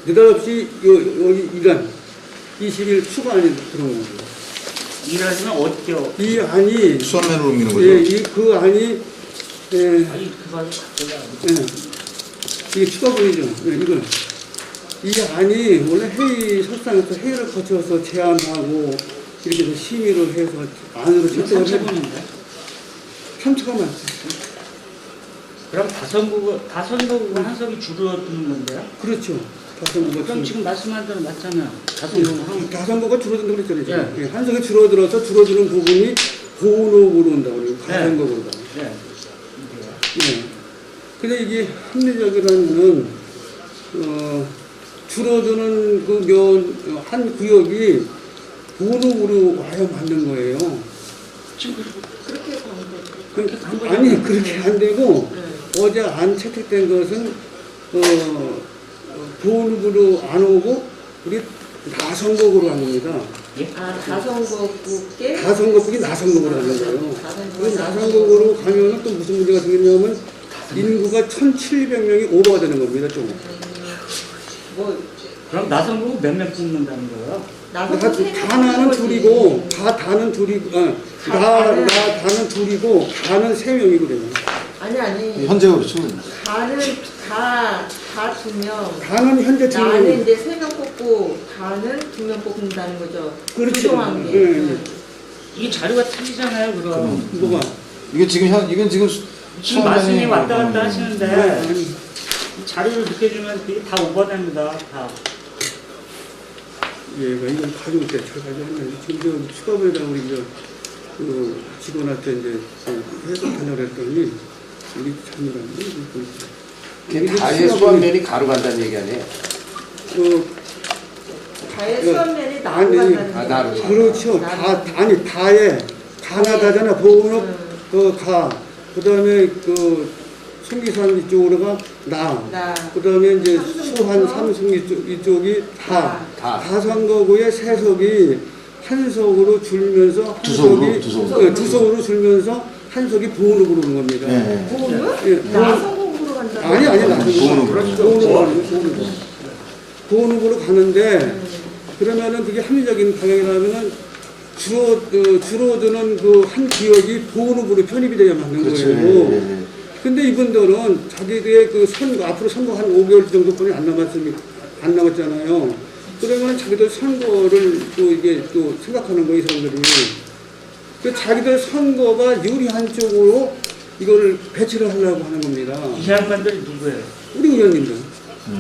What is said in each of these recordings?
느닷없이 여기 이란 20일 추가안이 들어온 겁니다. 일하시면 어때요? 이 안이 수원면으로 옮기는 거죠? 예, 그 안이 아니 그거 갑자기 안 이게 추가분이죠. 이건 이 안이 원래 회의 설상에서 회의를 거쳐서 제안하고 이렇게 해서 심의를 해서 안으로 채택을 해. 3차분인데? 3차가 많죠. 그럼 다선거구 한석이 줄어드는 건데요? 그렇죠. 다선거가 그럼 지금 말씀한 대로 맞잖아요. 다선거구 한 다선거가 줄어든다고 그랬잖아요. 네. 예, 한석이 줄어들어서 줄어드는 부분이 보온호흡으로 온다고 그래요. 가선거구로다. 네. 예. 근데 이게 합리적이라는 줄어드는 그 한 구역이 보온호흡으로 와야 맞는 거예요. 지금 그렇게 해서 안 돼. 아니 그렇게 안 되고 어제 안 채택된 것은 보온으로 안 오고 우리 나선거구로 한 겁니다. 다선거구께 다선거국이 나선거구로 하는 거예요. 그 나선거구로 가면은 또 무슨 문제가 생기냐면 인구가 1,700명이 오버가 되는 겁니다. 조금. 그럼 나선거구 몇 명 뽑는다는 거예요? 다는 둘이고 다는 둘이고 다는 둘이고 다는 3명이거든요. 아니 현재 그렇죠. 다는 다 2명. 다는 현재 나는 2명. 이제 3명 뽑고 다는 2명 뽑는다는 거죠. 그렇죠. 조정한 게. 네. 이 자료가 틀리잖아요. 그럼 뭐가? 이건 지금 지금 말씀이 왔다 갔다 네. 하시는데 이 자료를 늦게 주면 이게 다 오버됩니다. 다. 예, 이건 가지고 있대. 잘 가져왔네. 지금 저 수갑에다 우리 그 직원한테 이제 해석 하려고 했더니 우리 참여라는데 다의 수완면이 가루 간다는 얘기 아니에요? 다의 수완면이 나로 아니, 간다는 아, 나로. 얘기예요. 그렇죠. 나로. 아니 다에 가나다잖아. 보온업 그다음에 그 송기산 이쪽으로가 나. 그다음에 이제 삼성 수한 이쪽. 삼성 이쪽이 다. 다선거구의 세석이 한 석으로 줄면서 한 두 석으로? 석이 두 석으로 줄면서 한 석이 보온으로 오는 겁니다. 네. 보험은? 예, 나선거구로 간다. 아니 보온으로. 보온으로 가는데 그러면은 그게 합리적인 방향이라면은 줄어드는 그 한 기억이 보온으로 편입이 돼야 맞는 그렇죠. 거예요. 예. 근데 이분들은 자기들의 그 선거, 앞으로 선거 한 5개월 정도뿐이 안 남았잖아요. 그러면 자기들 선거를 또 이게 또 생각하는 거예요, 이 사람들이. 그 자기들 선거가 유리한 쪽으로 이걸 배치를 하려고 하는 겁니다. 이 양반들이 누구예요? 우리 의원님들.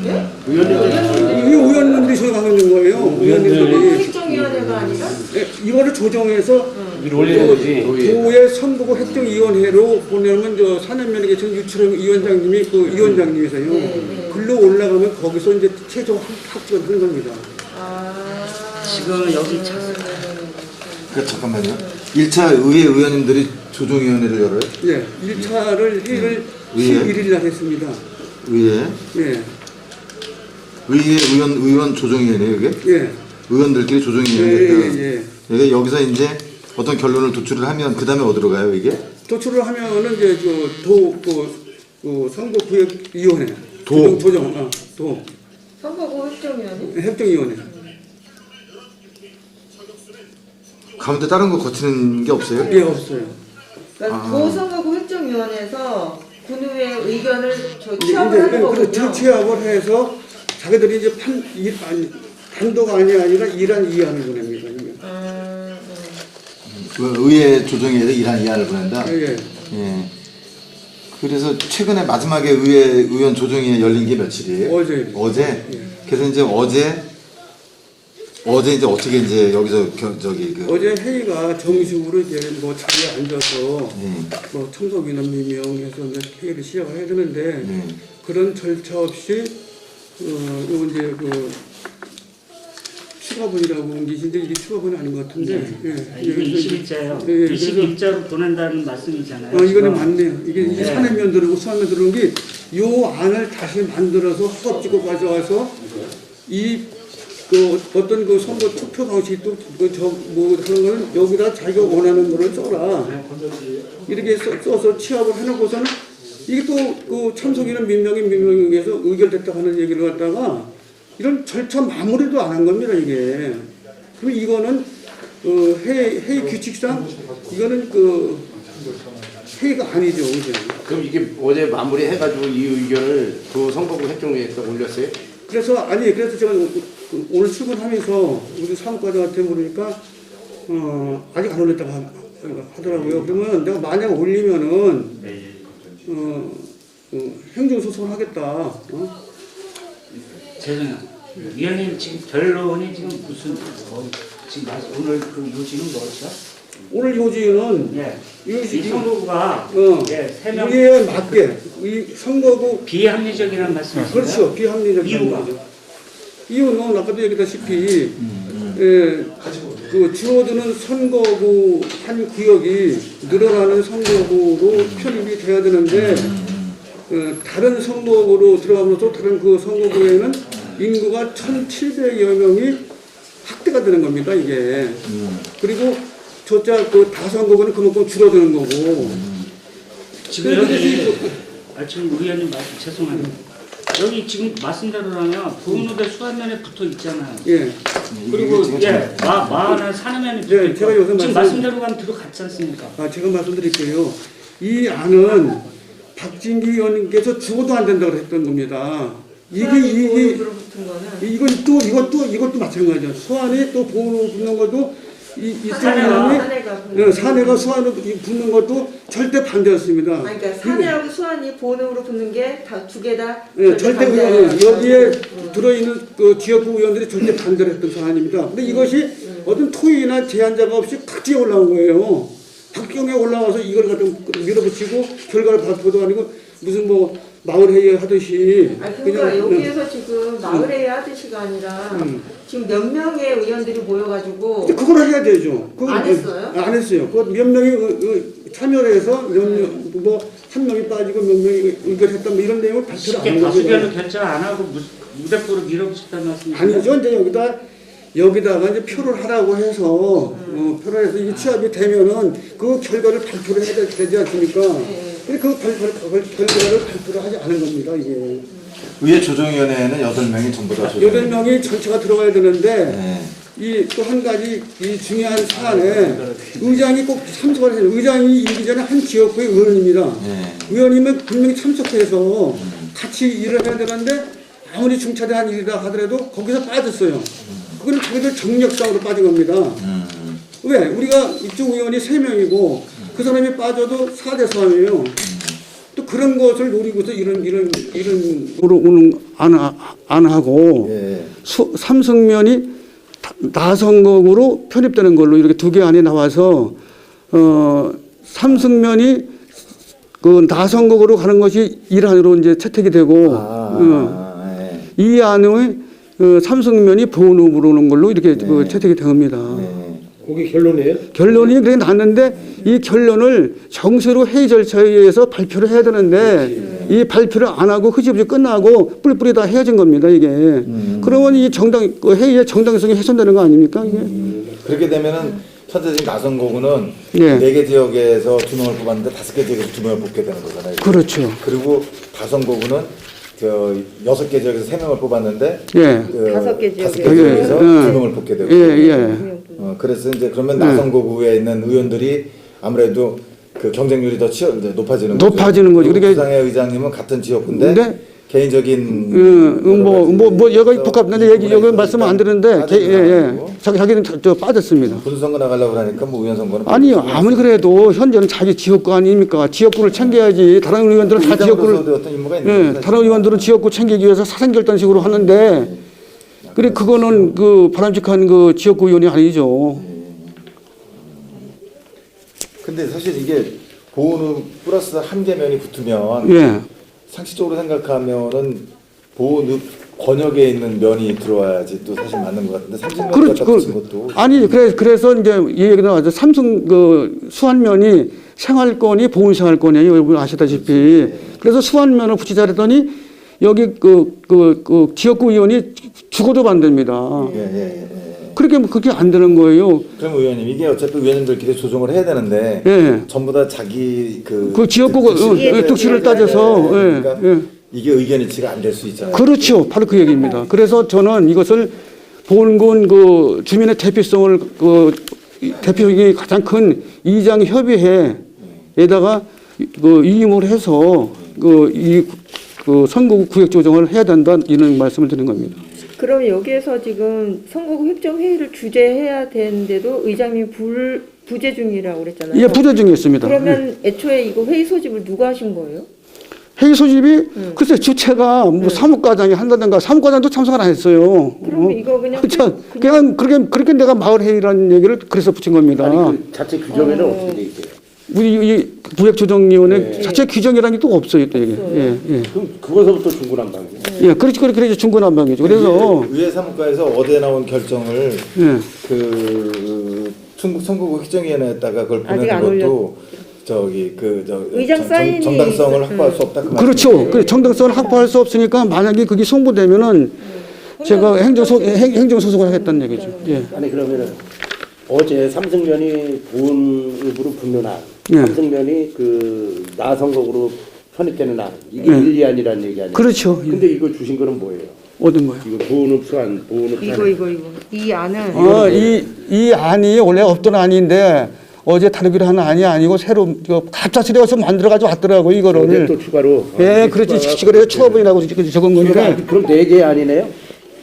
예? 이 의원님들이 저장하는 거예요. 의원님들이. 행정위원회가 아니라? 예, 이거를 조정해서 위로 올리는 거지. 도의 선거구 획정위원회로 보내면 저 사년면에 계신 유철영 위원장님이 그 위원장님이세요. 네. 글로 올라가면 거기서 이제 최종 합격을 하는 겁니다. 지금 여기 차 그 잠깐만요. 1차 의회 의원님들이 조정위원회를 열어요? 예, 1차를 회의를 의회? 11일 날 했습니다. 의회? 예, 의회 의원 조정위원회 이게? 예, 의원들끼리 조정위원회. 예. 이게 여기서 이제 어떤 결론을 도출을 하면 그 다음에 어디로 가요 이게? 도출을 하면은 이제 그 선거구역위원회. 도. 도. 선거구 행정위원회? 획정위원회. 가운데 다른 거 거치는 게 없어요? 예, 없어요. 그러니까 도선거구 행정위원회에서 군의회 의견을 이제 취합을 하는 그 거군요. 취합을 해서 자기들이 이제 단도가 아니라 일한 이안을 보냅니다. 이게. 그 의회 조정위에서 일한 이안을 보낸다? 예. 예. 그래서 최근에 마지막에 의회 의원 조정위에 열린 게 며칠이에요? 어제. 어제? 예. 그래서 이제 어제 이제 어떻게 이제 여기서 어제 회의가 정식으로 이제 뭐 자리에 앉아서 예. 뭐 참석인원 미명해서 이제 회의를 시작을 해야 되는데 예. 그런 절차 없이 요 이제 그 추가분이라고 옮기신데 이게 추가분이 아닌 것 같은데. 예. 이거 21자예요. 예, 그래서 21자로 보낸다는 말씀이잖아요. 이거는 지금. 맞네요. 이게 네. 산해면 들어오고 수학면 들어온 게 요 안을 다시 만들어서 허겁지겁 가져와서 그 어떤 그 선거 투표 방식 또뭐 그런 거는 여기다 자기가 원하는 거를 써라. 이렇게 써서 취합을 해놓고서는 이게 또 그 참석인은 민명에 의해서 의결됐다 하는 얘기를 갖다가 이런 절차 마무리도 안 한 겁니다, 이게. 그럼 이거는 회의 규칙상 이거는 회의가 아니죠, 그죠? 그럼 이게 어제 마무리해가지고 이 의견을 그 선거구 협정회의에다 올렸어요? 그래서 제가 오늘 출근하면서 우리 사무과장한테 물으니까 아직 안 올렸다고 하더라고요. 그러면 내가 만약 올리면은 행정소송을 하겠다. 죄송해요. 위원님 지금 결론이 지금 무슨 지금 오늘 그 요지는 뭐였죠? 오늘 요지는 예. 이 선거구가 예, 3명 우리에 맞게 이 선거구 비합리적이라는 말씀이시죠? 그렇죠. 비합리적인 이유가? 거죠. 이유는 아까도 얘기했다시피 그 줄어드는 선거구 한 구역이 늘어나는 선거구로 편입이 돼야 되는데 다른 선거구로 들어가면서 다른 그 선거구에는 인구가 1,700여 명이 확대가 되는 겁니다, 이게. 그리고 저자 그 다선거구는 그만큼 줄어드는 거고. 지금 여기 지금 의원님 말씀 죄송합니다. 여기 지금 말씀대로라면 부은후대 수안면에 붙어 있잖아요. 예. 그리고 마하나 산해면에 붙어 예, 있고 제가 요새 지금 말씀대로 가면 들어갔지 않습니까? 제가 말씀드릴게요. 이 안은 박진기 의원님께서 죽어도 안 된다고 했던 겁니다. 이게 보호로 붙은 거는 이것도 마찬가지죠. 수안이 또 보호로 붙는 것도 사내가 사내가 수안으로 붙는 것도 절대 반대였습니다. 그러니까 사내하고 수안이 보호으로 붙는 게 다 두 개 다 절대 여기에 들어있는 그 지역구 의원들이 절대 반대를 했던 사안입니다. 근데 이것이 어떤 토의나 제한자가 없이 각지에 올라온 거예요. 박경에 올라와서 이걸 갖다 밀어붙이고 결과를 발표도 아니고 무슨 뭐 마을회의 하듯이 그러니까 여기에서 지금 마을회의 하듯이가 아니라 지금 몇 명의 의원들이 모여가지고 그걸 해야 되죠. 안 했어요? 안 했어요. 몇 명이 참여를 해서 한 명이 빠지고 몇 명이 의결했다 뭐 이런 내용을 발표를 안 쉽게 한 거죠. 다수결로 결정 안 하고 무대포로 밀어붙였다는 말씀이시죠? 아니죠. 이제 여기다가 이제 표를 하라고 해서 표를 해서 이게 취합이 되면은 그 결과를 발표를 해야 되지 않습니까? 근데 그 결과를 발표를 하지 않은 겁니다. 이게 의회 조정위원회에는 8명이 전부 다 조정. 8명이 전체가 들어가야 되는데 네. 이 또 한 가지 이 중요한 사안에 의장이 꼭 참석을 해요. 의장이 일기 전에 한 지역구의 의원입니다. 네. 의원이면 분명히 참석해서 같이 일을 해야 되는데 아무리 중차대한 일이라 하더라도 거기서 빠졌어요. 그거는 자기들 정력상으로 빠진 겁니다. 왜? 우리가 이쪽 의원이 3명이고 그 사람이 빠져도 4대 3이에요. 또 그런 것을 노리고서 이런 오늘 안 하고 예. 삼성면이 나선거구로 편입되는 걸로 이렇게 두 개 안에 나와서 삼성면이 그 나선거구로 가는 것이 일환으로 이제 채택이 되고 예. 이 안에 삼성면이 보훈후보로 오는 걸로 이렇게 채택이 된 겁니다. 그게 결론이에요? 결론이 그렇게 났는데 이 결론을 정식으로 회의 절차에 의해서 발표를 해야 되는데 이 발표를 안 하고 흐지부지 끝나고 뿔뿔이 다 헤어진 겁니다, 이게. 그러면 이 회의의 정당성이 훼손되는 거 아닙니까, 이게? 그렇게 되면은 현재 지금 나선거구는 예. 4개 지역에서 2명을 뽑았는데 5개 지역에서 2명을 뽑게 되는 거잖아요. 그렇죠. 그리고 다선거구는 6개 지역에서 3명을 뽑았는데 예. 5개 지역에서 5개 지역에서 2명을 뽑게 되고 예. 그래서 이제 그러면 나선거구에 있는 의원들이 아무래도 그 경쟁률이 더 높아지는 거죠. 높아지는 거죠. 그러니까 부상의 의장님은 같은 지역구인데 근데 개인적인 여기 복합인데 여기 말씀은 안 드는데 자기는 빠졌습니다. 분수선거 나가려고 하니까 뭐 의원 선거는 아니요, 아무리 그래도 현재는 자기 지역구 아닙니까? 지역구를 챙겨야지. 다른 의원들은 다 지역구를 어떤 임무가 있는 거죠. 다른 의원들은 지역구 챙기기 위해서 사생결단식으로 하는데 그래 그거는 그 바람직한 그 지역구 의원이 아니죠. 근데 사실 이게 보훈 플러스 한 개면이 붙으면 예. 상식적으로 생각하면은 보훈 권역에 있는 면이 들어와야지 또 사실 맞는 것 같은데 30면 갖다 붙인 것도 아니 그래서 이제 이 얘기 나와서 삼성 그 수안면이 생활권이 보훈생활권이에요. 여러분 아시다시피. 그래서 수안면을 붙이자 그랬더니 여기 그 지역구 의원이 죽어도 반대입니다. 예. 그렇게 그게 안 되는 거예요. 그럼 의원님 이게 어차피 의원님들끼리 조정을 해야 되는데 예. 전부 다 자기 그 지역구 특수를 따져서 그러니까 이게 의견 일치가 안 될 수 있잖아요. 그렇죠. 바로 그 얘기입니다. 그래서 저는 이것을 보훈군 그 주민의 대표성을 그 대표적인 가장 큰 이장 협의회에다가 그 위임을 해서 그 선거구 구역 조정을 해야 된다 이런 말씀을 드리는 겁니다. 그럼 여기에서 지금 선거구 획정 회의를 주재해야 되는데도 의장님 부재 중이라고 그랬잖아요. 예, 부재 중에 있습니다. 그러면 애초에 이거 회의 소집을 누가 하신 거예요? 회의 소집이 글쎄 주체가 뭐 사무과장이 한다든가 사무과장도 참석을 안 했어요. 그럼 이거 그냥 그냥 그렇게 내가 마을 회의라는 얘기를 그래서 붙인 겁니다. 아니 그 자체 규정에는 어떻게 돼 있어요? 우리 이 구획조정위원회 자체 규정이라는 게 또 없어요, 또 이게. 예, 예. 그럼 그거서부터 중구난방이에요. 예, 그렇죠. 중구난방이죠. 그래서 의회 사무과에서 어제 나온 결정을 예. 그 충북 선거구 획정위원회에다가 그걸 아직 보내는 안 것도 저기 의장 사인이 정당성을 확보할 수 없다 그 그렇죠. 말씀이세요? 그 정당성을 확보할 수 없으니까 만약에 그게 송부되면은 제가 행정소송을 하겠다는 얘기죠. 예. 아니 그러면은 어제 삼승면이 보훈읍으로 붙는 날, 예. 삼승면이 그 나선거구로 편입되는 날 이게 예. 일리안이라는 얘기 아니에요? 그렇죠. 예. 근데 이거 주신 거는 뭐예요? 어떤 거요? 이거 보훈읍 수안, 보훈읍 이거 이 안은 이 안이 원래 없던 안인데 어제 다루기로 하는 안이 아니고 새로 갑작스레 만들어가지고 왔더라고 이거를. 또 추가로. 예, 그렇지. 그래서 추가분이라고 적은 건데. 그럼 4개 안이네요?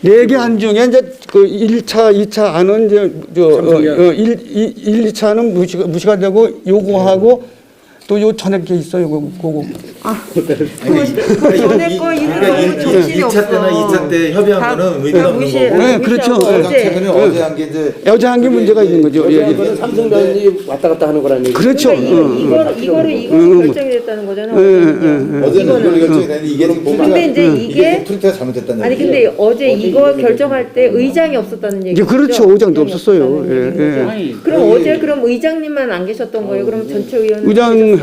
4개 안 중에 이제 그 1차, 2차 안은 이제 1, 2차는 무시가 되고 요거하고 또 요 전에 게 있어요. 그거. 그 전에 거 이름은 정신이 없어. 2차 때나 2차 때 협의한 거는 의미가 없는 무시해. 거고. 네, 그렇죠. 가장 최근에 어제 한 게 이제 여자 한 게 문제가 있는 거죠. 예, 이거는 삼승면이 왔다 갔다 하는 거라는 얘기. 그렇죠. 이거로 결정이 됐다는 거잖아. 어제는 이걸 결정이 됐는데 이게 지금 보면 근데 이제 이게 프린트가 잘못됐다는 아니 얘기죠. 근데 어제 이거 결정할 때 의장이 없었다는 얘기죠. 그렇죠. 의장도 없었어요. 예. 아니, 그럼 어제 그럼 의장님만 안 계셨던 거예요? 그럼 전체 의원은 의장 계셨어요?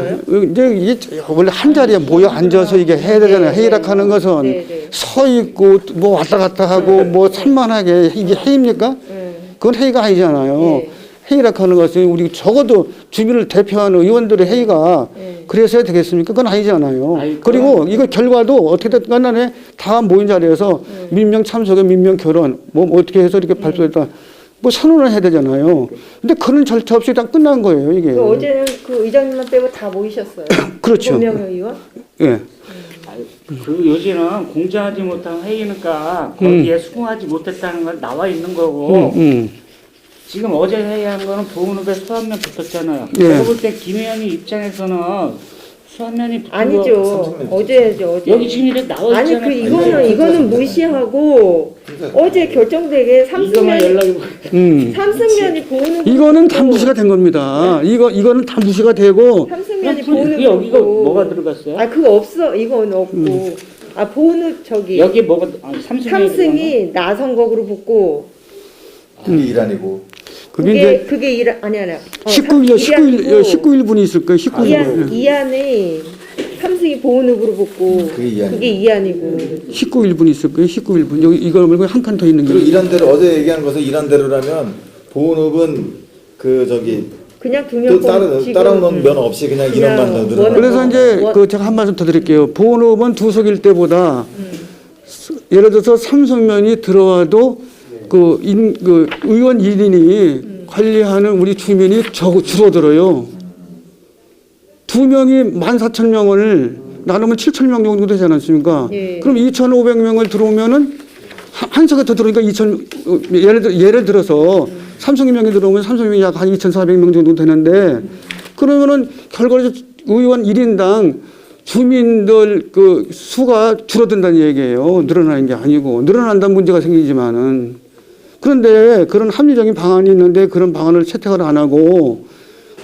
이제 이게 원래 한 자리에 모여 앉아서 이게 해야 되잖아요. 회의락 하는 것은 네. 서 있고 뭐 왔다 갔다 하고 뭐 산만하게 이게 회의입니까? 그건 회의가 아니잖아요. 네. 회의락 하는 것은 우리 적어도 주민을 대표하는 의원들의 회의가 그래서 해야 되겠습니까? 그건 아니잖아요. 아니, 그리고 이거 결과도 어떻게든 간에 다 모인 자리에서 민명 참석에 민명 결혼 뭐 어떻게 해서 이렇게 발표했다. 뭐 선언을 해야 되잖아요. 근데 그런 절차 없이 다 끝난 거예요, 이게. 그 어제는 그 의장님만 빼고 다 모이셨어요. 그렇죠. 7명의 의원? 예. 그 요지는 공정하지 못한 회의니까 거기에 수긍하지 못했다는 건 나와 있는 거고 지금 어제 회의한 거는 보훈읍에 수한면 붙었잖아요. 예. 제가 볼 때 김 의원님 입장에서는 수한면이 붙은 거 아니죠. 어제죠. 어제. 여기 지금 이렇게 나와 아니 있잖아요. 이거는 무시하고 어제 결정되게 이거만 연락이 삼승면이 보는 이거는 다 무시가 된 겁니다. 이거는 다 무시가 되고 삼승면이 그럼 보는 여기가 뭐가 들어갔어요? 아 그거 없어. 이건 없고. 아 보는 저기 여기 뭐가 삼승이 나선거구로 붙고 그게 일환이고. 그게 이제 아니야. 19일 분이 있을 거예요. 19일. 이안에 삼승이 보훈읍으로 붙고 그게 이안이고 19일 분이 있을 거예요. 19일 분. 여기 이걸 말고 한 칸 더 있는 게. 그리고 이란대로 어제 얘기한 것은 이란대로라면 보훈읍은 그 저기 그냥 또 2명 따라오는 면 없이 그냥 인원만 더 늘어나. 그래서 이제 그 제가 한 말씀 더 드릴게요. 보훈읍은 두석일 때보다 예를 들어서 삼성면이 들어와도 그 의원 1인이 관리하는 우리 주민이 줄어들어요. 2명이 14,000명을 나누면 7,000명 정도 되지 않습니까? 예. 그럼 2,500명을 들어오면은 한 석에 더 들어오니까 예를 들어서 삼성명이 들어오면 삼성명이 약 한 2,400명 정도 되는데 그러면은 결과적으로 의원 1인당 주민들 그 수가 줄어든다는 얘기예요. 늘어나는 게 아니고 늘어난다는 문제가 생기지만은 그런데 그런 합리적인 방안이 있는데 그런 방안을 채택을 안 하고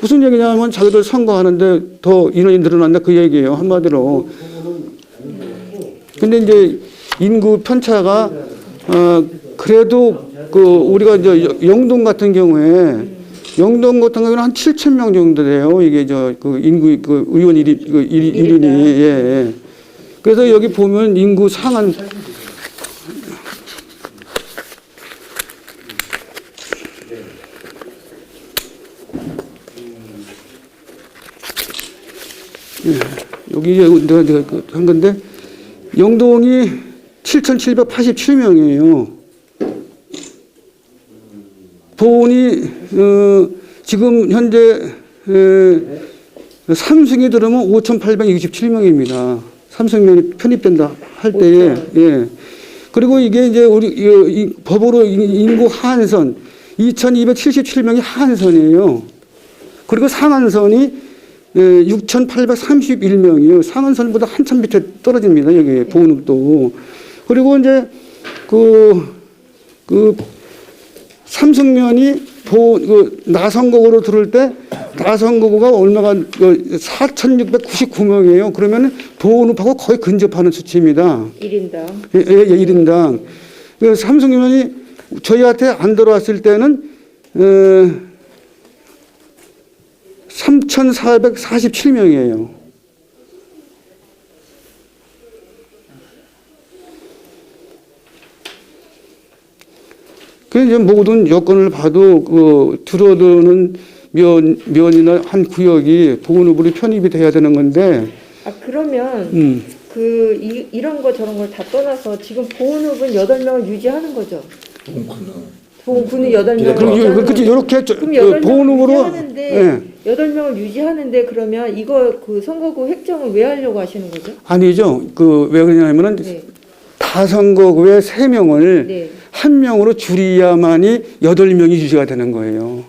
무슨 얘기냐면 자기들 선거하는데 더 인원이 늘어난다 그 얘기예요. 한마디로. 근데 이제 인구 편차가 그래도 그 우리가 이제 영동 같은 경우는 한 7,000명 정도 돼요. 이게 그 인구 그 의원 1인이 예. 그래서 여기 보면 인구 상한 여기 내가 한 건데 영동이 7,787명이에요. 보훈이 지금 현재 삼성이 들으면 5,867명입니다. 삼성면이 편입된다 할 때에. 예. 그리고 이게 이제 우리 이 법으로 인구 하한선 2,277명이 하한선이에요. 그리고 상한선이 6,831명이에요. 상한선보다 한참 밑에 떨어집니다. 여기 보훈읍도. 그리고 이제 그 삼성면이 나선거구로 들을 때 나선거구가 얼마가 4,699명이에요. 그러면 보훈읍하고 거의 근접하는 수치입니다. 1인당. 예, 1인당. 삼성면이 저희한테 안 들어왔을 때는 3,447명이에요. 그 이제 모든 여건을 봐도 줄어드는 면이나 한 구역이 보훈읍으로 편입이 돼야 되는 건데. 아 그러면 이런 거 저런 걸 다 떠나서 지금 보훈읍은 8명을 유지하는 거죠. 보훈군은 8명을 그렇지 이렇게 그럼 8명을 보훈읍으로 유지하는데 8명을 유지하는데 그러면 이거 그 선거구 획정을 왜 하려고 하시는 거죠? 아니죠. 왜 그러냐면은 네. 다선거구에 3명을 네. 한 명으로 줄여야만이 8명이 유지가 되는 거예요.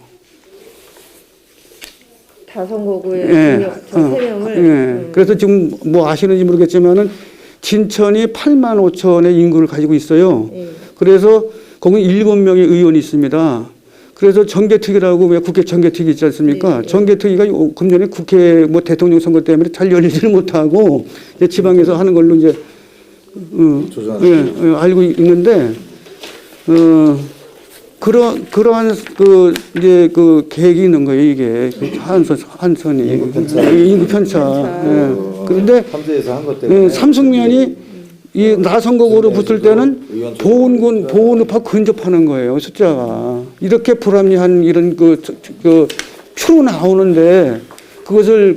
다선거구에 예. 3명을. 그래서 지금 뭐 아시는지 모르겠지만은 진천이 8만 5천의 인구를 가지고 있어요. 그래서 거기 7명의 의원이 있습니다. 그래서 정개특위라고 왜 국회 정개특위 있지 않습니까? 네. 정개특위가 금년에 국회 뭐 대통령 선거 때문에 잘 열리지를 못하고 이제 지방에서 하는 걸로 이제 알고 있는데 그러한 이제 계획이 있는 거예요. 이게 한선이 인구 편차. 그런데 삼재에서 한 것 때문에 삼성면이 이 나선거구로 붙을 때는 보훈읍하고 근접하는 거예요. 숫자가 이렇게 불합리한 이런 표로 나오는데 그것을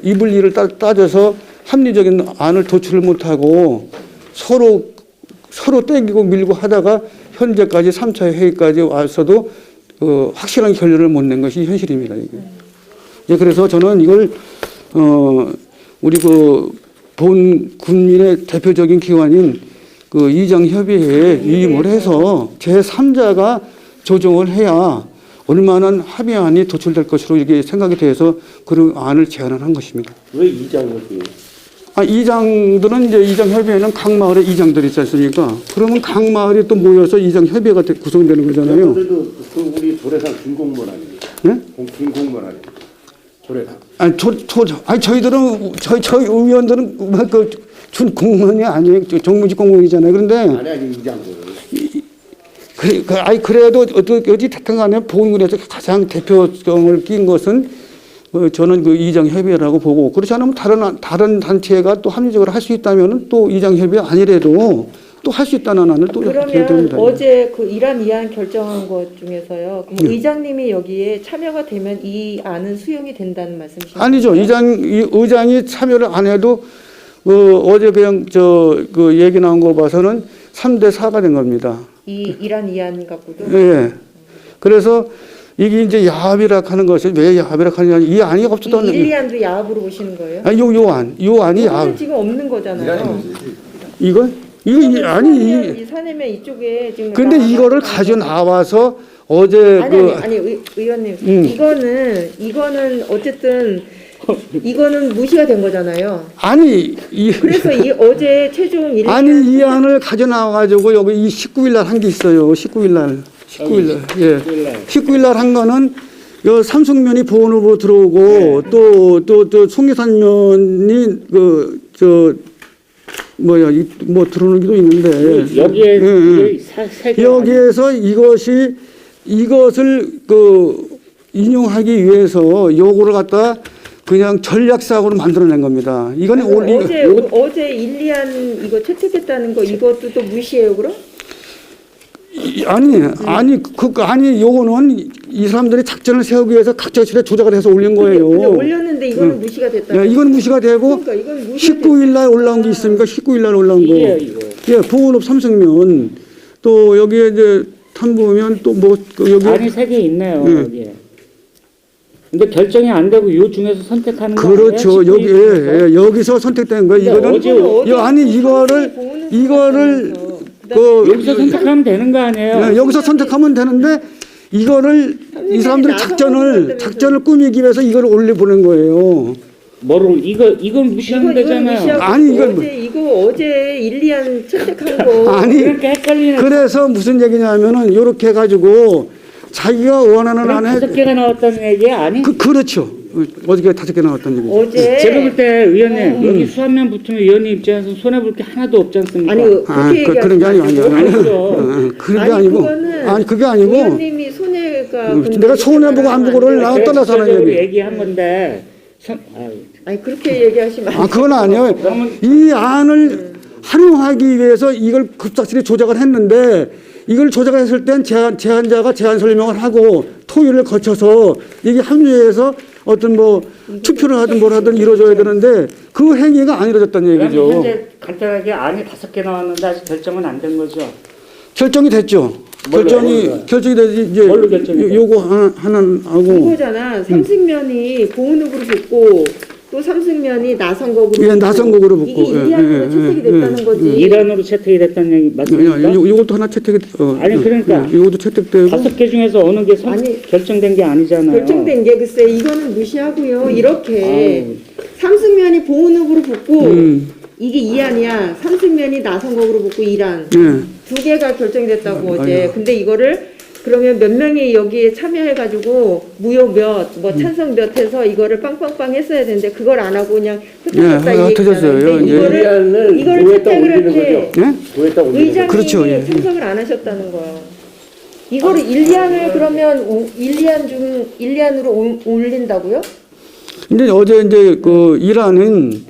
이불리를 따져서 합리적인 안을 도출을 못하고 서로 땡기고 밀고 하다가 현재까지 3차 회의까지 와서도 확실한 결론을 못 낸 것이 현실입니다. 이게. 예, 그래서 저는 이걸 우리 본 국민의 대표적인 기관인 이장협의회에 위임을 해서 제3자가 조정을 해야 얼마나 합의안이 도출될 것으로 이게 생각이 돼서 그런 안을 제안을 한 것입니다. 왜 이장협의회? 이장들은 이제 이장협의회는 각 마을에 이장들이 있지 않습니까? 그러면 각 마을이 또 모여서 이장협의회가 구성되는 거잖아요. 그래도 우리 도래상 준공무원 아닙니까? 네? 준공무원 아닙니까? 도래상. 저희들은 저희 의원들은 준 공무원이 아니에요. 정무직 공무원이잖아요. 그런데 아니 이장들. 그래도 어디 됐든 간에 보훈군에서 가장 대표성을 띈 것은 저는 이장협의회라고 보고 그렇지 않으면 다른 단체가 또 합리적으로 할 수 있다면 또 이장협의회 아니래도 또 할 수 있다는 안을 또 그러면 됩니다. 어제 이란 이안 결정한 것 중에서요. 그럼 의장님이 여기에 참여가 되면 이 안은 수용이 된다는 말씀이신가요? 아니죠. 의장이 참여를 안 해도 어제 그냥 얘기 나온 거 봐서는 3대 4가 된 겁니다. 이 이란 이안 갖고도. 예. 그래서 이게 이제 야합이라 하는 것이 왜 야합이라 하느냐 이 안이 없었던 이 1, 2안도 야합으로 보시는 거예요? 아니 요 안이 야합. 지금 없는 거잖아요. 이거 아니 이 사내면 이쪽에 지금. 근데 이거를 가져 나와서 어제 아니 의원님 이거는 어쨌든 이거는 무시가 된 거잖아요. 아니 그래서 어제 최종 이 안을 가져 나와 가지고 여기 이 19일 날 한 게 있어요. 19일 날. 예. 19일 날 한 거는 요 삼성면이 보훈으로 들어오고 또 송리산면이 들어오는 게도 있는데 여기에 여기에서 이것을 인용하기 위해서 요거를 갖다 그냥 전략사고로 만들어낸 겁니다. 이건 어제 1, 2안 이거 채택했다는 거 이것도 또 무시해요 그럼? 아니 요거는 이 사람들이 작전을 세우기 위해서 각자 실에 조작을 해서 올린 근데 거예요. 올렸는데 이거는 무시가 됐다. 예, 이건 무시가 되고 그러니까 이건 무시가 19일 날 올라온 게 있습니까? 19일 날 올라온 거. 이게요, 이거. 예, 보훈읍 삼성면 또 여기에 이제 탐보면 또 뭐 여기 안이 3개 있네요. 예. 여기에. 근데 결정이 안 되고 요 중에서 선택하는 거 그렇죠. 아니에요? 여기 예, 여기서 선택된 거예요. 근데 이거는 어제 아니 이거를 그 여기서 선택하면 되는 거 아니에요? 예, 여기서 선택하면 되는데 이거를 이 사람들이 작전을 꾸미기 위해서 이걸 올려 보낸 거예요. 뭐를 이건 무시하면 되잖아요. 아니, 이건 어제 1, 2안 채택한 거. 아니 그러니까 헷갈리는. 그래서 무슨 얘기냐면은 요렇게 해가지고 자기가 원하는 그럼 안에 5개가 나왔다는 얘기 아니? 그렇죠. 어저께 5개 나왔다는 얘기죠. 어제 제가 볼 때 의원님 여기 수한면 붙으면 의원님 입장에서 손해 볼 게 하나도 없지 않습니까? 아니 그렇게 그런 게 아니고 아니죠. 그런 게 아니, 아니고 그거는 아니 그게 아니고 의원님이 손해가 내가 손해 보고 안 보고를 나 떠나서 하는 직접적으로 얘기. 얘기한 건데 아니 그렇게 얘기하시면 안 그건 아니에요. 이 안을 활용하기 위해서 이걸 급작스레 조작을 했는데 이걸 조작했을 땐 제안자가 제안 설명을 하고 토의를 거쳐서 이게 합의해서 어떤 뭐 투표를 하든 뭘 하든 이루어져야 되는데 그 행위가 안 이루어졌다는 그럼 얘기죠. 현재 간단하게 안이 5개 나왔는데 아직 결정은 안 된 거죠? 결정이 됐죠. 결정이 되지 이제 뭘로 결정이 요거 하나 하고 그거잖아. 삼승면이 보훈읍으로 붙고 또 삼승면이 나선곡으로 예, 나선곡으로 붙고. 이게 예, 일리안으로 예, 채택이 예, 됐다는 거지. 일환으로 채택이 됐다는 얘기 맞습니까? 요것도 하나 채택이 아니, 그러니까. 요것도 채택되고 5개 중에서 어느 게 아니, 결정된 게 아니잖아요. 결정된 게 글쎄 이거는 무시하고요. 이렇게 아유. 삼승면이 보훈읍으로 붙고 이게 2안이야. 삼승면이 나선곡으로 붙고 1안. 예. 두 개가 결정이 됐다고 어제. 근데 이거를 그러면 몇 명이 여기에 참여해가지고 무효 몇, 뭐 찬성 몇 해서 이거를 빵빵빵 했어야 되는데 그걸 안 하고 그냥 흩어졌다 이 흩어졌어요. 얘기잖아요. 근데 일리안을 이거를 도에다 채택을 올리는 할때 거죠. 예? 도에다 올리는 거죠. 의장이 그렇죠, 예. 참석을 안 하셨다는 거야. 이거를 1리안을 그러면 1리안으로 올린다고요? 근데 어제 이제 그 이란은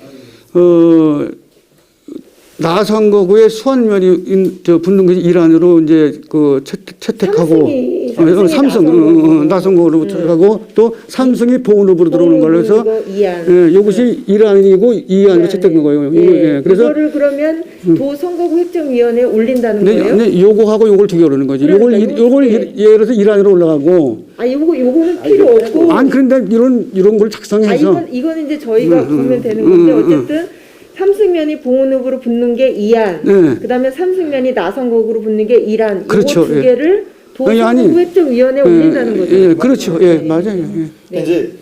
나선거구의 수완면이 붙는 것이 이란으로 이제 그 채택하고 삼성이 삼성 나선거구로 채택하고 또 삼성이 보훈읍으로 들어오는 걸로 해서 예, 이것이 이란이고 이안으로 채택된 거예요. 예, 그래서 이거를 그러면 도선거구 획정위원회에 올린다는 거예요? 네, 요거하고 요걸 두 개 오르는 거지. 그러니까 요걸 이건 예를 들어서 이란으로 올라가고 요거는 필요 없고. 아니 그런데 이런 걸 작성해서 이건 이제 저희가 보면 되는 건데 어쨌든 삼승면이 보훈읍으로 붙는 게 2안, 네. 그다음에 삼승면이 나선곡으로 붙는 게 1안. 그렇죠. 이거 두 예. 개를 아니, 도선거구 획정위원회에 올린다는 거죠. 예, 그렇죠. 예, 맞아요. 예. 네. 이제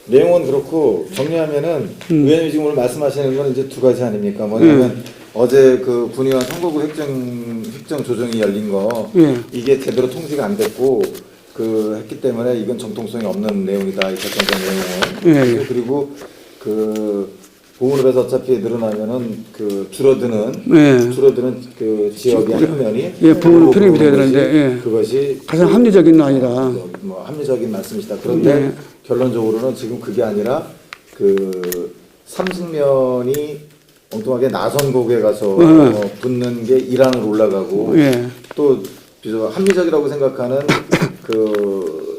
내용은 그렇고 정리하면은 의원님이 지금 오늘 말씀하시는 건 이제 두 가지 아닙니까? 뭐냐면 어제 그 군의원 선거구 획정 조정이 열린 거 예. 이게 제대로 통지가 안 됐고 그 했기 때문에 이건 정통성이 없는 내용이다 이 결정된 내용은. 예. 그리고 그 보훈읍에서 어차피 늘어나면은 그 줄어드는 그 지역의 한 면이 예, 보훈 편입이 돼야 되는데, 예. 그것이 가장 합리적인 라인이다. 뭐 합리적인 말씀이시다. 그런데 네. 결론적으로는 지금 그게 아니라 그 삼승면이 엉뚱하게 나선곡에 가서 붙는 게 이란으로 올라가고 예. 또 합리적이라고 생각하는 그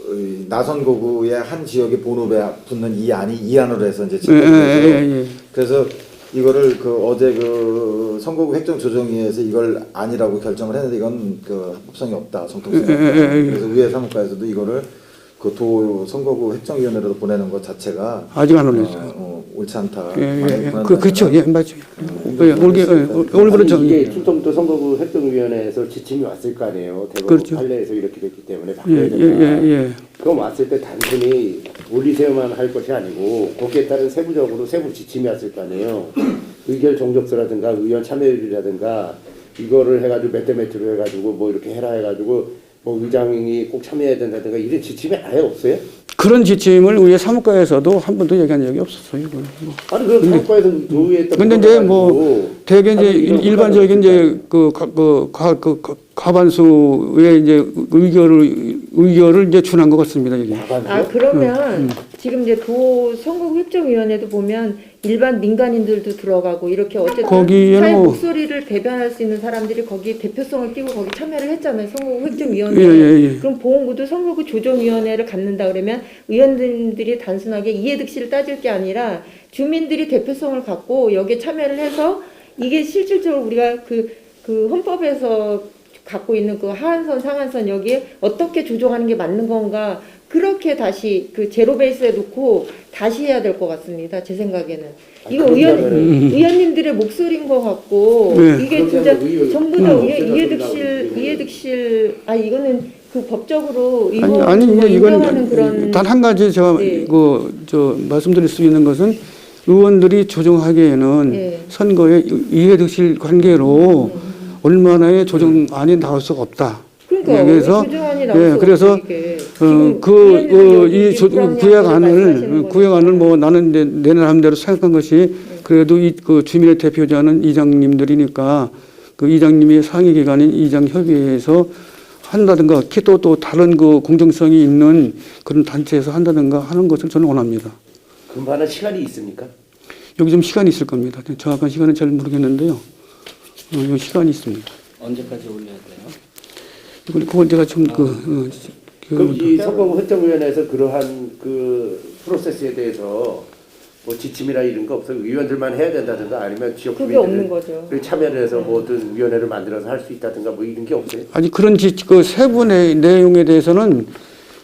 나선거구의 한 지역의 본읍에 붙는 이 안이 이안으로 해서 이제 예. 그래서 이거를 그 어제 그 선거구 획정 조정위에서 이걸 아니라고 결정을 했는데 이건 그 합법성이 없다, 정통성이 없다. 그래서 의회 사무과에서도 이거를 그 도 선거구 획정위원회로 보내는 것 자체가 아직 안 올렸어요. 옳지 않다. 예. 그렇죠. 예, 맞죠. 올바른 정의. 이게 충청도 선거구 획정위원회에서 지침이 왔을 거 아니에요. 대법원 그렇죠. 판례에서 이렇게 됐기 때문에 바꿔야 된다. 예. 그럼 왔을 때 단순히 올리세요만 할 것이 아니고 거기에 따른 세부 지침이 왔을 거 아니에요. 의결 정족서라든가 의원 참여율이라든가 이거를 해가지고 몇 대 몇으로 해가지고 뭐 이렇게 해라 해가지고 뭐 의장이 꼭 참여해야 된다든가 이런 지침이 아예 없어요? 그런 지침을 우리 사무과에서도 한 번도 얘기한 적이 없었어요. 아니 그럼 사무과에서 의회에 근데 이제 뭐 대개 이제 일반적인 이제 과반수의 이제 의결을 이제 준한 것 같습니다. 이게. 그러면 지금 이제 도 선거구 획정위원회도 보면 일반 민간인들도 들어가고 이렇게 어쨌든 거기에는 사회 뭐- 목소리를 대변할 수 있는 사람들이 거기 대표성을 띄고 거기 참여를 했잖아요. 선거구 획정위원회. 예. 그럼 보훈구도 선거구 조정위원회를 갖는다 그러면 의원들이 단순하게 이해득실을 따질 게 아니라 주민들이 대표성을 갖고 여기에 참여를 해서 이게 실질적으로 우리가 그 헌법에서 갖고 있는 그 하한선 상한선 여기에 어떻게 조정하는 게 맞는 건가 그렇게 다시 그 제로 베이스에 놓고 다시 해야 될 것 같습니다. 제 생각에는 이거 의원님들의 목소리인 것 같고 네. 이게 진짜 전부 다 없애서 이해득실 이거는 그 법적으로 이거 아니 인정하는 그런 이건 단 한 가지 제가 네. 말씀드릴 수 있는 것은 의원들이 조정하기에는 네. 선거에 이해득실 관계로 얼마나의 조정안이 나올 수가 없다. 그러니까 그래서 조정안이 나올 수가 그래서 없어, 이게. 지금 이 구획안을 뭐 나는 내 나름대로 생각한 것이 그래도 그 주민의 대표자는 이장님들이니까 그 이장님이 상위 기관인 이장협의회에서 한다든가 또 다른 그 공정성이 있는 그런 단체에서 한다든가 하는 것을 저는 원합니다. 금반은 시간이 있습니까? 여기 좀 시간이 있을 겁니다. 정확한 시간은 잘 모르겠는데요. 이 시간이 있습니다. 언제까지 올려야 돼요? 그걸 제가 좀 그럼 이 선거구 획정위원회에서 그러한 그 프로세스에 대해서 뭐 지침이나 이런 거 없어요? 의원들만 해야 된다든가 아니면 지역 그게 없는 주민들이 거죠. 참여를 해서 뭐든 위원회를 만들어서 할 수 있다든가 뭐 이런 게 없어요? 아직 그런 그 세부 내용에 대해서는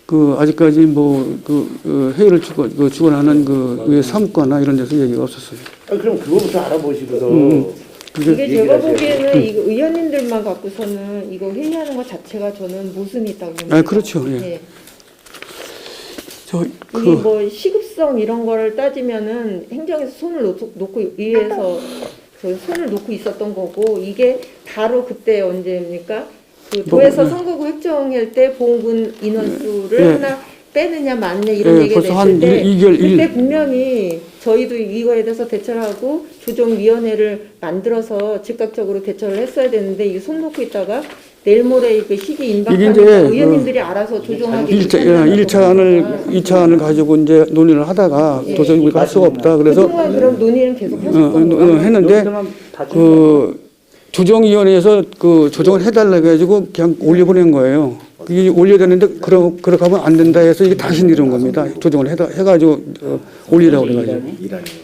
그 아직까지 그 회의를 주관하는 그 사무과나 이런 데서 얘기가 없었어요. 그럼 그거부터 알아보시고서 이게 제가 얘기를 하셔야죠. 보기에는 이거 의원님들만 갖고서는 이거 회의하는 것 자체가 저는 모순이 있다고 봅니다. 그렇죠. 예. 이게 뭐 시급성 이런 거를 따지면은 행정에서 손을 놓고 위에서 손을 놓고 있었던 거고 이게 바로 그때 언제입니까? 그 도에서 선거구 획정할 때 보훈군 인원수를 하나 빼느냐 맞느냐 이런 얘기가 벌써 한 됐을 때 2개월 그때 분명히 저희도 이거에 대해서 대처를 하고 조정위원회를 만들어서 즉각적으로 대처를 했어야 되는데 이게 손 놓고 있다가 내일 모레 그 시기 임박하니까 의원님들이 알아서 조정하기 2차안을 가지고 이제 논의를 하다가 도저히 우리가 할 수가 없다. 그래서 그동안 그럼 논의는 계속 하셨던 거예요? 했는데 그 조정위원회에서 그 조정을 해달라고 해가지고 그냥 올려보낸 거예요. 이게 올려야 되는데 그렇게 하면 안 된다 해서 이게 다시 이런 겁니다. 조정을 해가지고 올리라고 그래가지고.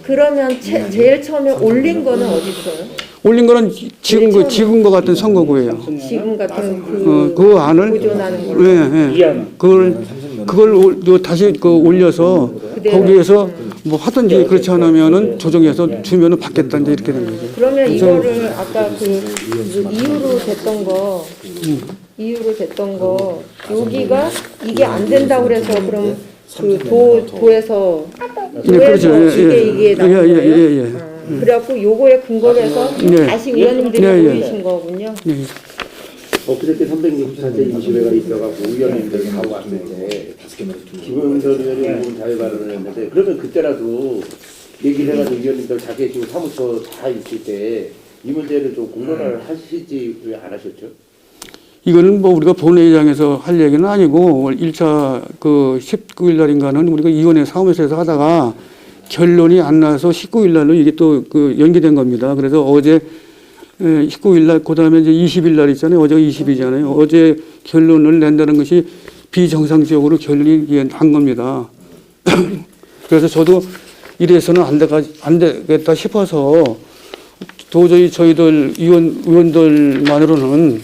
그러면 제일 처음에 올린 거는 어디 있어요? 올린 거는 지금과 같은 선거구예요. 지금 같은 그 안을 보존하는 걸로. 그걸 다시 올려서 거기에서 뭐 하든지 그렇지 않으면은 조정해서 주면은 받겠다 이제 이렇게 된 거죠. 그러면 이거를 아까 그 이유로 됐던 거 여기가 이게 안 된다고 그래서 그럼 그 도에서 이게 나온 거예요? 그래갖고 요거에 근거로 해서 다시 의원님들이 모이신 거군요. 엊그저께 364제 20회가 있어갖고 의원님들 다 왔을 때 김영선 의원이 오늘 자유 발언을 했는데 그러면 그때라도 얘기를 해가지고 의원님들 자기 지금 사무처 다 있을 때 이 문제를 좀 공론화를 하시지 왜 안 하셨죠? 이거는 뭐 우리가 본회의장에서 할 얘기는 아니고 1차 그 19일 날인가는 우리가 위원회 사무실에서 하다가 결론이 안 나서 19일 날로 이게 또 그 연기된 겁니다. 그래서 어제 19일 날 그다음에 이제 20일 날 있잖아요. 어제가 20일이잖아요. 어제 결론을 낸다는 것이 비정상적으로 결론이 난 겁니다. 그래서 저도 이래서는 안 되겠다 싶어서 도저히 저희들 의원들만으로는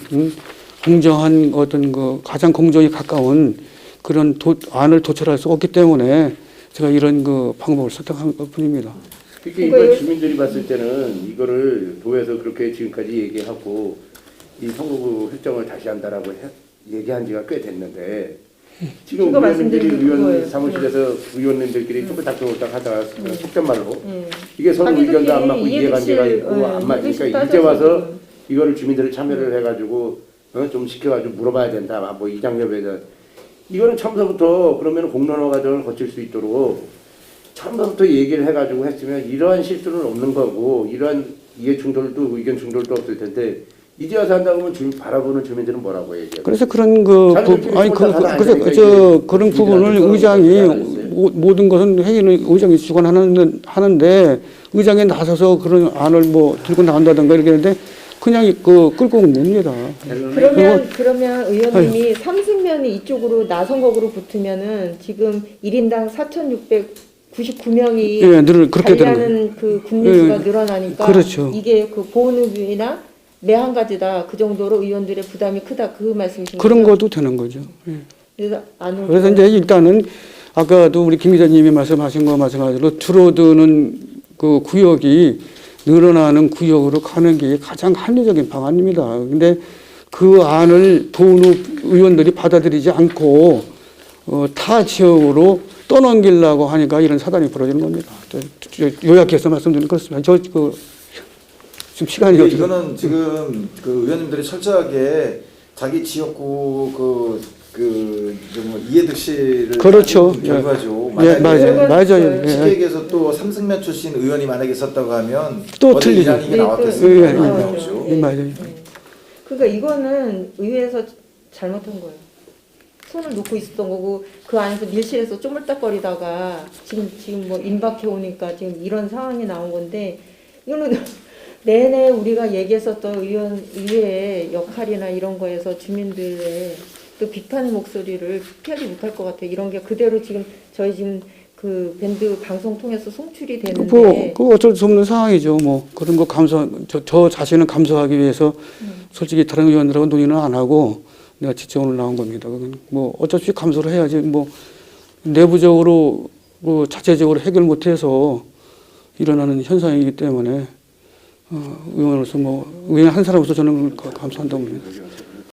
공정한 어떤 그 가장 공정에 가까운 그런 안을 도출할 수 없기 때문에 제가 이런 그 방법을 선택한 것 뿐입니다. 그러니까 이걸 주민들이 봤을 때는 이거를 도에서 그렇게 지금까지 얘기하고 이 선거구 획정을 다시 한다라고 얘기한 지가 꽤 됐는데 지금 의원님들이 의원 사무실에서 의원님들끼리 쭈글딱쭈글딱 하다가 속된말로 이게 서로 의견도 안 맞고 이해관계가 있고 안 맞으니까 이제 와서 이거를 주민들을 참여를 해가지고 좀 시켜가지고 물어봐야 된다. 뭐 이장협에 대한 이거는 처음부터 그러면 공론화 과정을 거칠 수 있도록 처음부터 얘기를 해가지고 했으면 이러한 실수는 없는 거고 이러한 이해 충돌도 의견 충돌도 없을 텐데 이제 와서 한다고 하면 바라보는 주민들은 뭐라고 얘기해요? 그래서 그런 그런 부분을 의장이 모든 것은 회의는 의장이 주관하는데 의장이 나서서 그런 안을 뭐 들고 나간다든가 이렇게 하는데 그냥 그 끌고 온 겁니다. 그러면 의원님이 삼승면이 이쪽으로 나선거구로 붙으면은 지금 1인당 4,699명이 예, 그렇게 되는 관리하는 그 국민수가 예, 늘어나니까 그렇죠. 이게 그 보훈의이나 매 한 가지다 그 정도로 의원들의 부담이 크다 그 말씀이신 거죠? 그런 것도 되는 거죠. 예. 그래서 안 그래서 이제 일단은 아까도 우리 김 기자님이 말씀하신 거 마찬가지로 줄어드는 그 구역이 늘어나는 구역으로 가는 게 가장 합리적인 방안입니다. 근데 그 안을 보훈 의원들이 받아들이지 않고 타 지역으로 떠넘기려고 하니까 이런 사단이 벌어지는 겁니다. 요약해서 말씀드리면 그렇습니다. 지금 시간이 근데 어떻게 이거는 지금 그 의원님들이 철저하게 자기 지역구 뭐 이해득실을 그렇죠. 결과죠. 예, 맞아요. 예. 시객에서 또 삼승면 출신 의원이 만약에 있었다고 하면 또 어디 틀리죠. 이란이 네, 나왔겠습니까? 예, 안 예. 나오죠. 예, 맞아요. 그러니까 이거는 의회에서 잘못한 거예요. 손을 놓고 있었던 거고 그 안에서 밀실에서 쪼물딱거리다가 지금 뭐 임박해 오니까 지금 이런 상황이 나온 건데 이거는 내내 우리가 얘기했었던 의회의 역할이나 이런 거에서 주민들의 또 비판의 목소리를 피하지 못할 것 같아요. 이런 게 그대로 지금 저희 지금 그 밴드 방송 통해서 송출이 되는데 그 어쩔 수 없는 상황이죠. 뭐 그런 거 저 자신은 감수하기 위해서 솔직히 다른 의원들하고 논의는 안 하고 내가 직접 오늘 나온 겁니다. 뭐 어쩔 수 없이 감수를 해야지. 뭐 내부적으로 뭐 자체적으로 해결 못해서 일어나는 현상이기 때문에 의원으로서 뭐 의원 한 사람으로서 저는 감사한다고 봅니다.